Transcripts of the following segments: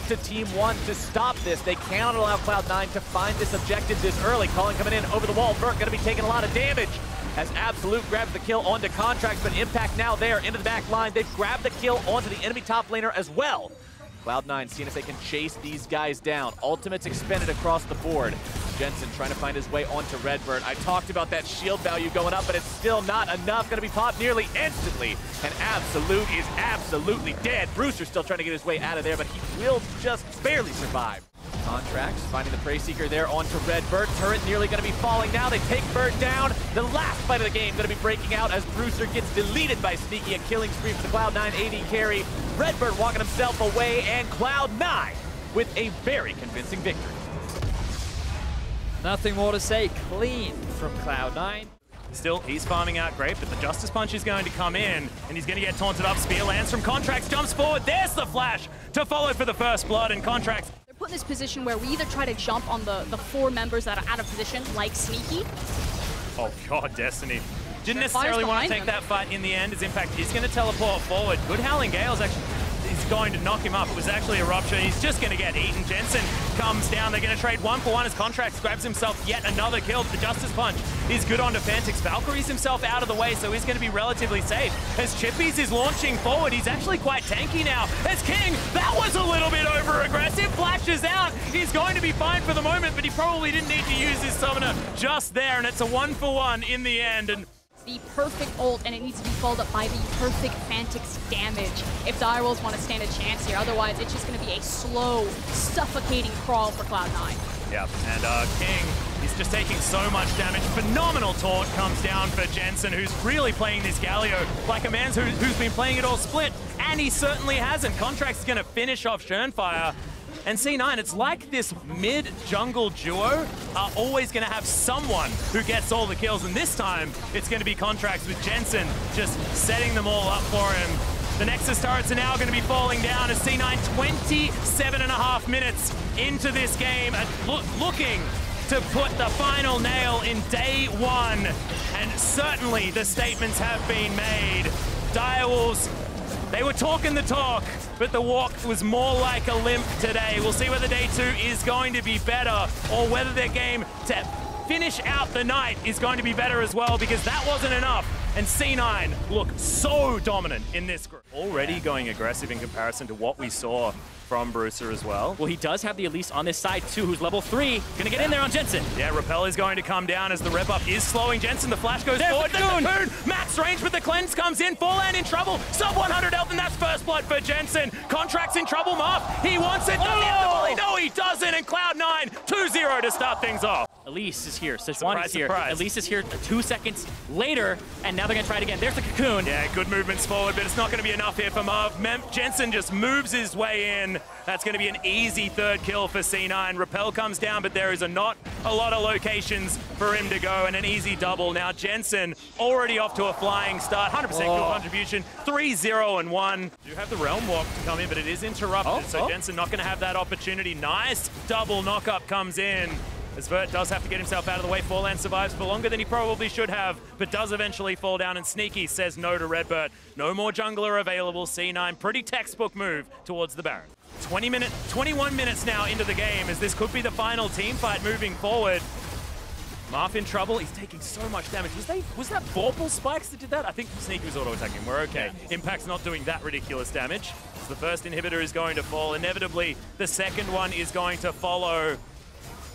to Team 1 to stop this. They cannot allow Cloud9 to find this objective this early. Colin coming in over the wall. Vert going to be taking a lot of damage as Absolute grabs the kill onto Contracts, but Impact now there into the back line. They've grabbed the kill onto the enemy top laner as well. Cloud9 seeing if they can chase these guys down. Ultimates expended across the board. Jensen trying to find his way onto Redbird. I talked about that shield value going up, but it's still not enough. Going to be popped nearly instantly. And Absolute is absolutely dead. Brewster's still trying to get his way out of there, but he will just barely survive. Contracts finding the Prey Seeker there onto Redbird. Turret nearly going to be falling now. They take Bird down. The last fight of the game going to be breaking out as Brewster gets deleted by Sneaky. A killing spree for the Cloud9 AD carry. Redbird walking himself away, and Cloud9 with a very convincing victory. Nothing more to say. Clean from Cloud9. Still, he's farming out great, but the Justice Punch is going to come in, and he's going to get taunted up. Spear lands from Contracts, jumps forward. There's the flash to follow for the first blood, and Contracts. They're put in this position where we either try to jump on the 4 members that are out of position, like Sneaky. Oh god, Destiny. Didn't necessarily want to take that fight in the end, as Impact is going to teleport forward. Good Howling Gale's actually is going to knock him up. It was actually a rupture. He's just going to get eaten. Jensen comes down. They're going to trade 1-for-1 as Contracts grabs himself yet another kill. The Justice Punch is good onto Fantix. Valkyrie's himself out of the way, so he's going to be relatively safe. As Chippies is launching forward, he's actually quite tanky now. As King, that was a little bit over-aggressive. Flashes out. He's going to be fine for the moment, but he probably didn't need to use his summoner just there, and it's a 1-for-1 in the end. And the perfect ult, and it needs to be followed up by the perfect Fantix damage if Direwolves want to stand a chance here. Otherwise, it's just going to be a slow, suffocating crawl for Cloud9. Yeah, and King, he's just taking so much damage. Phenomenal taunt comes down for Jensen, who's really playing this Galio like a man who's been playing it all split, and he certainly hasn't. Contract's going to finish off Schernfire. And C9, it's like this mid-jungle duo are always going to have someone who gets all the kills, and this time it's going to be Contracts with Jensen just setting them all up for him. The Nexus turrets are now going to be falling down as C9 27.5 minutes into this game and looking to put the final nail in day 1. And certainly the statements have been made. Direwolves, they were talking the talk, but the walk was more like a limp today. We'll see whether day 2 is going to be better or whether their game to finish out the night is going to be better as well, because that wasn't enough. And C9 look so dominant in this group. Already going aggressive in comparison to what we saw from Brewster as well. Well, he does have the Elise on this side too, who's level 3. Gonna get in there on Jensen. Yeah, Repel is going to come down as the rep up is slowing Jensen. The flash goes forward. The Cocoon. Max range, but the cleanse comes in. Forlan in trouble. Sub 100 health, and that's first blood for Jensen. Contracts in trouble, Mark. He wants it. Does he have the volley? No, he doesn't. And Cloud9 2-0 to start things off. Elise is here. Sejuani is here. Surprise. Elise is here 2 seconds later, and now they're gonna try it again. There's the Cocoon. Yeah, good movements forward, but it's not going to be enough here for Marv. Jensen just moves his way in. That's going to be an easy 3rd kill for C9. Repel comes down, but there is not a lot of locations for him to go, and an easy double. Now Jensen already off to a flying start. 100% kill contribution. 3-0-1. Do have the Realm Walk to come in, but it is interrupted, so Jensen not going to have that opportunity. Nice double knock-up comes in. As Vert does have to get himself out of the way. Forlan survives for longer than he probably should have, but does eventually fall down, and Sneaky says no to Redbird. No more jungler available. C9, pretty textbook move towards the Baron. 21 minutes now into the game, as this could be the final team fight moving forward. Marth in trouble. He's taking so much damage. Was that Vorpal spikes that did that? I think Sneaky was auto-attacking. We're okay. Yeah. Impact's not doing that ridiculous damage. So the first inhibitor is going to fall. Inevitably, the second one is going to follow.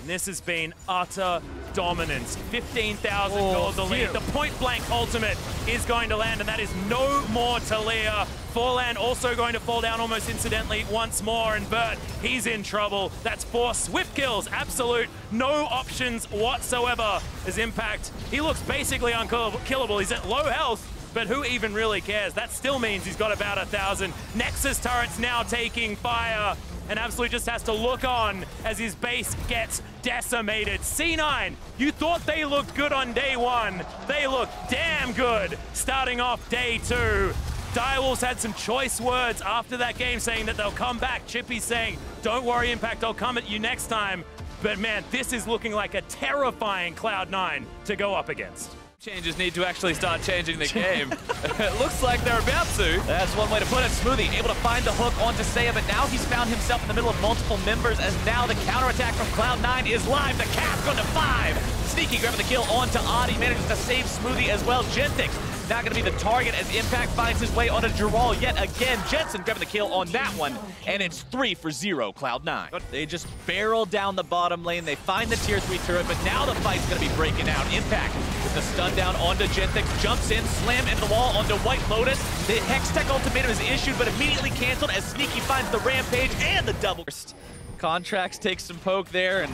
And this has been utter dominance. 15,000 gold the lead. The point-blank ultimate is going to land, and that is no more Talia. Forlan also going to fall down almost incidentally once more, and Bert, he's in trouble. That's 4 swift kills. Absolute no options whatsoever as Impact. He looks basically unkillable. He's at low health, but who even really cares? That still means he's got about 1,000. Nexus turrets now taking fire, and Absolute just has to look on as his base gets decimated. C9, you thought they looked good on day 1. They look damn good starting off day 2. Direwolves had some choice words after that game saying that they'll come back. Chippy's saying, don't worry, Impact, I'll come at you next time. But man, this is looking like a terrifying Cloud9 to go up against. Changes need to actually start changing the game. It looks like they're about to. That's one way to put it. Smoothie able to find the hook onto Seiya, but now he's found himself in the middle of multiple members as now the counterattack from Cloud9 is live. The cap going to 5. Sneaky grabbing the kill onto Adi, manages to save Smoothie as well. Gentix not going to be the target as Impact finds his way onto Giral yet again. Jensen grabbing the kill on that one, and it's 3 for 0, Cloud9. They just barrel down the bottom lane. They find the tier 3 turret, but now the fight's going to be breaking out. Impact with the stun down onto Gentix, jumps in, slam into the wall onto White Lotus. The Hextech ultimatum is issued, but immediately canceled as Sneaky finds the Rampage and the double. Contracts takes some poke there, and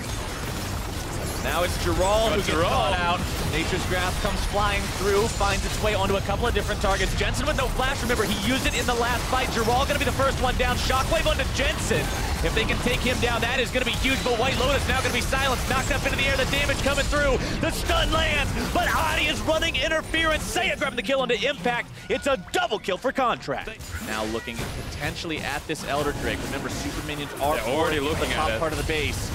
now it's Giral who gets caught out. Nature's Grasp comes flying through, finds its way onto a couple of different targets. Jensen with no flash, remember, he used it in the last fight. Giral gonna be the first one down. Shockwave onto Jensen. If they can take him down, that is gonna be huge, but White Lotus now gonna be silenced, knocked up into the air, the damage coming through. The stun lands, but Adi is running interference. Seiya grabbing the kill onto Impact. It's a double kill for Contract. Now looking potentially at this Elder Drake. Remember, super minions are already looking the at top part of the base.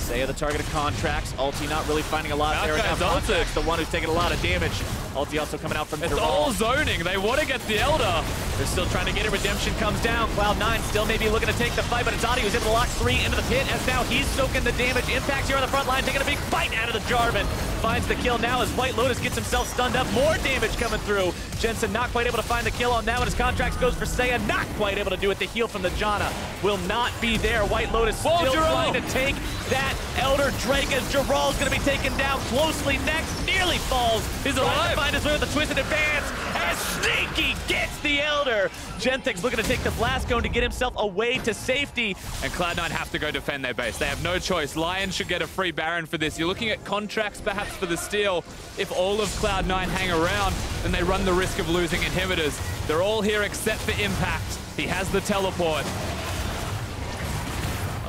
Seiya the target of Contracts. Ulti not really finding a lot there. Now Contracts the one who's taking a lot of damage. Ulti also coming out from It's Giral. all zoning. They want to get the Elder. They're still trying to get it. Redemption comes down. Cloud9 still maybe looking to take the fight, but it's Adi who's able to lock 3 into the pit as now he's soaking the damage. Impact here on the front line, taking a big bite out of the Jarvan. Finds the kill now as White Lotus gets himself stunned up. More damage coming through. Jensen not quite able to find the kill on that one as Contracts goes for Seiya. Not quite able to do it. The heal from the Janna will not be there. White Lotus still trying to take that Elder Drake as Giral's going to be taken down closely next. Nearly falls. He's alive. To find his way with the twisted advance as Sneaky gets the Elder. Gentix looking to take the Blast Cone to get himself away to safety. And Cloud9 have to go defend their base. They have no choice. Lion should get a free Baron for this. You're looking at Contracts perhaps for the steal. If all of Cloud9 hang around, then they run the risk of losing inhibitors. They're all here except for Impact. He has the teleport.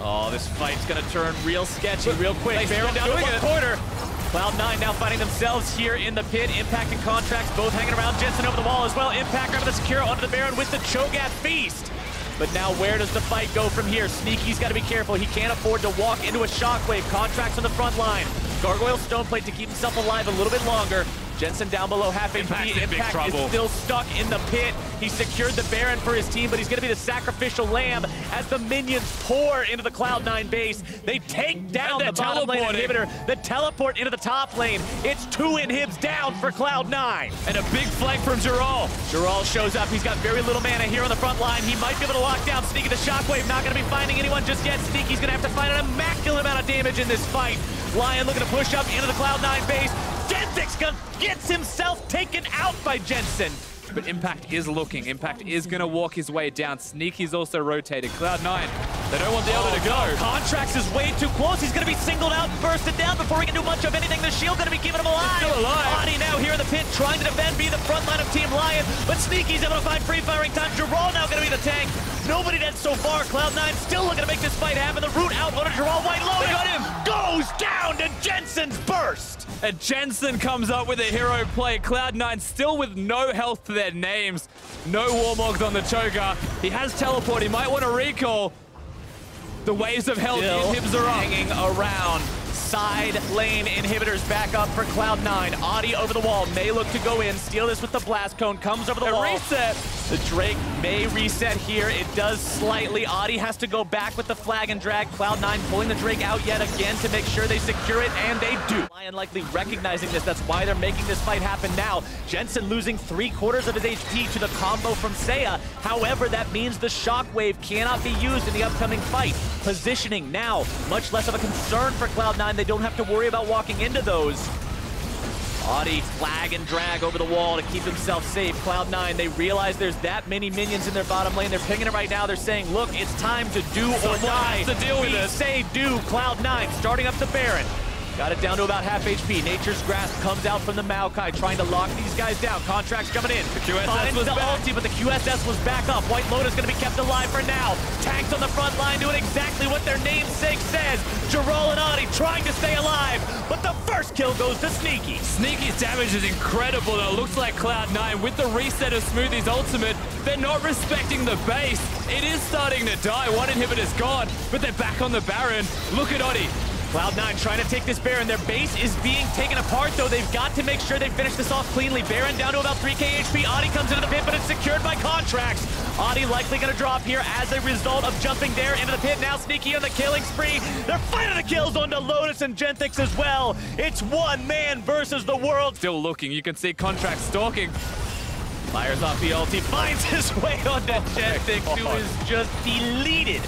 Oh, this fight's gonna turn real sketchy real quick. Barrel down to one corner. Cloud9 now finding themselves here in the pit. Impact and Contracts both hanging around. Jensen over the wall as well. Impact grabbing the Secure onto the Baron with the Cho'Gath Feast. But now where does the fight go from here? Sneaky's got to be careful. He can't afford to walk into a Shockwave. Contracts on the front line. Gargoyle Stoneplate to keep himself alive a little bit longer. Jensen down below half HP. Impact is still stuck in the pit. He secured the Baron for his team, but he's going to be the sacrificial lamb as the minions pour into the Cloud9 base. They take down the bottom lane inhibitor. The teleport into the top lane. It's 2 inhibs down for Cloud9. And a big flank from Giral. Giral shows up. He's got very little mana here on the front line. He might be able to lock down Sneaky the Shockwave. Not going to be finding anyone just yet. Sneaky's going to have to find an immaculate amount of damage in this fight. Lion looking to push up into the Cloud9 base. Gentix gets himself taken out by Jensen. But Impact is looking. Impact is going to walk his way down. Sneaky's also rotated. Cloud9, they don't want the Elder to go. Contracts is way too close. He's going to be singled out and bursted down before he can do much of anything. The shield going to be keeping him alive. He's still alive. Adi now here in the pit trying to defend, be the front line of Team Lion, but Sneaky's able to find free firing time. Giral now going to be the tank. Nobody dead so far. Cloud9 still looking to make this fight happen. The route out on a Giral. White Lotus. They got him. Goes down to Jensen's burst. And Jensen comes up with a hero play. Cloud9 still with no health to their names. No Warmogs on the Cho'Gath. He has teleport. He might want to recall. The waves of health. Inhibs are up. Hanging around. Side lane inhibitors back up for Cloud9. Adi over the wall. May look to go in. Steal this with the Blast Cone. Comes over the wall. Reset. The Drake may reset here. It does slightly. Adi has to go back with the flag and drag. Cloud9 pulling the Drake out yet again to make sure they secure it, and they do. Lion likely recognizing this. That's why they're making this fight happen now. Jensen losing 3/4 of his HP to the combo from Seiya. However, that means the Shockwave cannot be used in the upcoming fight. Positioning now, much less of a concern for Cloud9. They don't have to worry about walking into those. Adi flag and drag over the wall to keep himself safe. Cloud9, they realize there's that many minions in their bottom lane. They're pinging it right now. They're saying, look, it's time to do or die. To deal with this. Say do. Cloud9 starting up the Baron. Got it down to about half HP. Nature's Grasp comes out from the Maokai, trying to lock these guys down. Contracts coming in. The QSS Finds was the back. ulti, but the QSS was back up. White Lotus going to be kept alive for now. Tanks on the front line doing exactly what their namesake says. Giral and Adi trying to stay alive, but the first kill goes to Sneaky. Sneaky's damage is incredible, though. It looks like Cloud9, with the reset of Smoothie's ultimate, they're not respecting the base. It is starting to die. One inhibitor's gone, but they're back on the Baron. Look at Adi. Cloud9 trying to take this Baron. Their base is being taken apart, though. They've got to make sure they finish this off cleanly. Baron down to about 3k HP. Adi comes into the pit, but it's secured by contracts. Adi likely going to drop here as a result of jumping there into the pit. Now Sneaky on the killing spree. They're finding the kills onto Lotus and Genthix as well. It's one man versus the world. Still looking. You can see contracts stalking. Fires off the ulti, finds his way onto Genthix, who is just deleted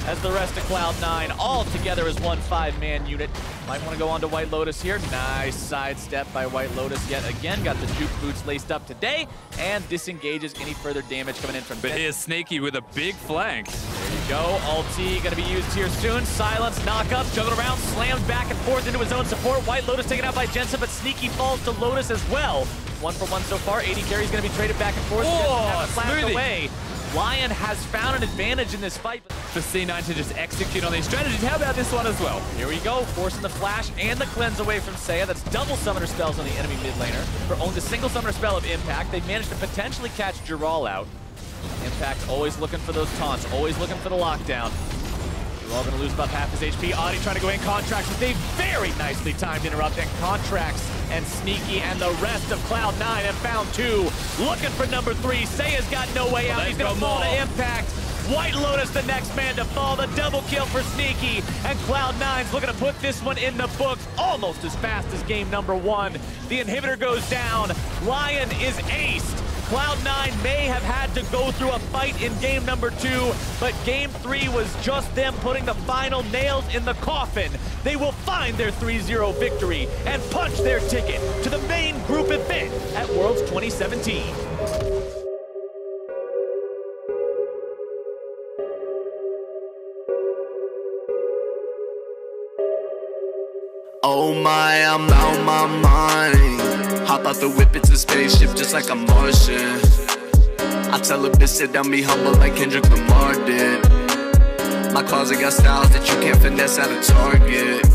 as the rest of Cloud9 all together as one 5-man unit. Might want to go on to White Lotus here. Nice sidestep by White Lotus yet again. Got the juke boots laced up today and disengages any further damage coming in from But here's Sneaky with a big flank. There you go. Ulti going to be used here soon. Silence, knock up, juggled around, slammed back and forth into his own support. White Lotus taken out by Jensen, but Sneaky falls to Lotus as well. 1 for 1 so far. 80 carry's going to be traded back and forth. Oh, away. Lion has found an advantage in this fight. For C9 to just execute on these strategies. How about this one as well? Here we go, forcing the flash and the cleanse away from Seiya. That's double summoner spells on the enemy mid laner. For only the single summoner spell of Impact, they managed to potentially catch Giral out. Impact always looking for those taunts, always looking for the lockdown. Giral gonna lose about half his HP. Adi trying to go in contracts with a very nicely timed interrupt, and contracts and Sneaky and the rest of Cloud9 have found 2. Looking for number 3. Seiya's got no way out. He's gonna fall to Impact. White Lotus the next man to fall. The double kill for Sneaky, and Cloud9's looking to put this one in the books almost as fast as game number 1. The inhibitor goes down. Lion is aced. Cloud9 may have had to go through a fight in game number 2, but game 3 was just them putting the final nails in the coffin. They will find their 3-0 victory and punch their ticket to the main group event at Worlds 2017. Oh my, I'm out my mind. Hop out the whip, it's a spaceship just like a Martian. I tell a bitch sit down, be humble like Kendrick Lamar did. My closet got styles that you can't finesse at a Target.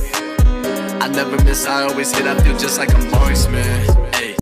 I never miss, I always hit, I feel just like a marksman.